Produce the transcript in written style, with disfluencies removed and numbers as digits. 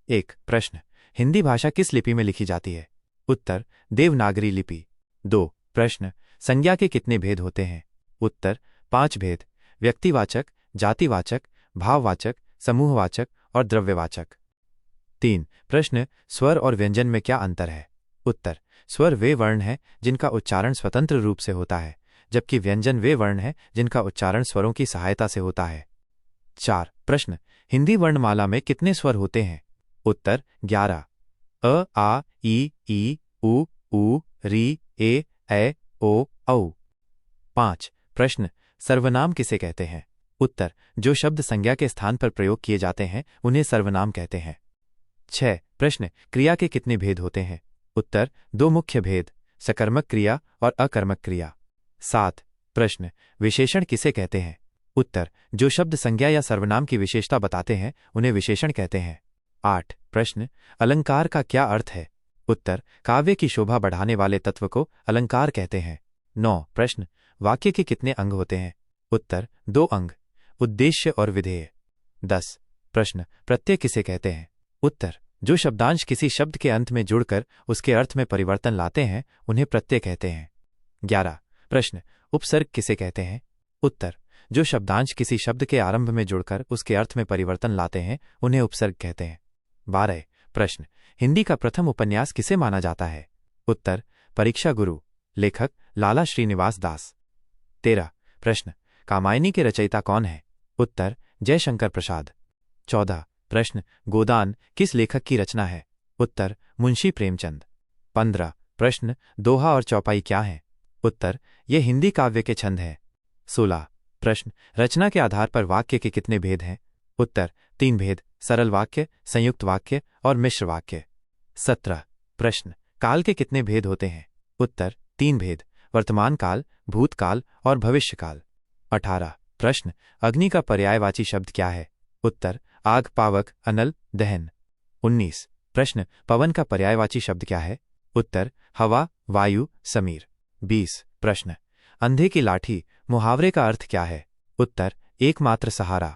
एक प्रश्न, हिंदी भाषा किस लिपि में लिखी जाती है? उत्तर, देवनागरी लिपि। दो प्रश्न, संज्ञा के कितने भेद होते हैं? उत्तर, 5 भेद, व्यक्तिवाचक, जातिवाचक, भाववाचक, समूहवाचक और द्रव्यवाचक। तीन प्रश्न, स्वर और व्यंजन में क्या अंतर है? उत्तर, स्वर वे वर्ण हैं जिनका उच्चारण स्वतंत्र रूप से होता है, जबकि व्यंजन वे वर्ण हैं जिनका उच्चारण स्वरों की सहायता से होता है। चार प्रश्न, हिंदी वर्णमाला में कितने स्वर होते हैं? उत्तर, 11। अ, आ, ई, उ, री, ए, ओ, औ। 5 प्रश्न, सर्वनाम किसे कहते हैं? उत्तर, जो शब्द संज्ञा के स्थान पर प्रयोग किए जाते हैं उन्हें सर्वनाम कहते हैं। 6 प्रश्न, क्रिया के कितने भेद होते हैं? उत्तर, 2 मुख्य भेद, सकर्मक क्रिया और अकर्मक क्रिया। 7 प्रश्न, विशेषण किसे कहते हैं? उत्तर, जो शब्द संज्ञा या सर्वनाम की विशेषता बताते हैं उन्हें विशेषण कहते हैं। 8 प्रश्न, अलंकार का क्या अर्थ है? उत्तर, काव्य की शोभा बढ़ाने वाले तत्व को अलंकार कहते हैं। 9 प्रश्न, वाक्य के कितने अंग होते हैं? उत्तर, 2 अंग, उद्देश्य और विधेय। 10 प्रश्न, प्रत्यय किसे कहते हैं? उत्तर, जो शब्दांश किसी शब्द के अंत में जुड़कर उसके अर्थ में परिवर्तन लाते हैं उन्हें प्रत्यय कहते हैं। 11 प्रश्न, उपसर्ग किसे कहते हैं? उत्तर, जो शब्दांश किसी शब्द के आरंभ में जुड़कर उसके अर्थ में परिवर्तन लाते हैं उन्हें उपसर्ग कहते हैं। 12 प्रश्न, हिंदी का प्रथम उपन्यास किसे माना जाता है? उत्तर, परीक्षा गुरु, लेखक लाला श्रीनिवास दास। 13 प्रश्न, कामायनी के रचयिता कौन है? उत्तर, जयशंकर प्रसाद। 14 प्रश्न, गोदान किस लेखक की रचना है? उत्तर, मुंशी प्रेमचंद। 15 प्रश्न, दोहा और चौपाई क्या है? उत्तर, ये हिंदी काव्य के छंद हैं। 16 प्रश्न, रचना के आधार पर वाक्य के कितने भेद हैं? उत्तर, 3 भेद, सरल वाक्य, संयुक्त वाक्य और मिश्र वाक्य। 17 प्रश्न, काल के कितने भेद होते हैं? उत्तर, 3 भेद, वर्तमान काल, भूतकाल और भविष्यकाल। 18 प्रश्न, अग्नि का पर्यायवाची शब्द क्या है? उत्तर, आग, पावक, अनल, दहन। 19 प्रश्न, पवन का पर्यायवाची शब्द क्या है? उत्तर, हवा, वायु, समीर। 20 प्रश्न, अंधे की लाठी मुहावरे का अर्थ क्या है? उत्तर, एकमात्र सहारा।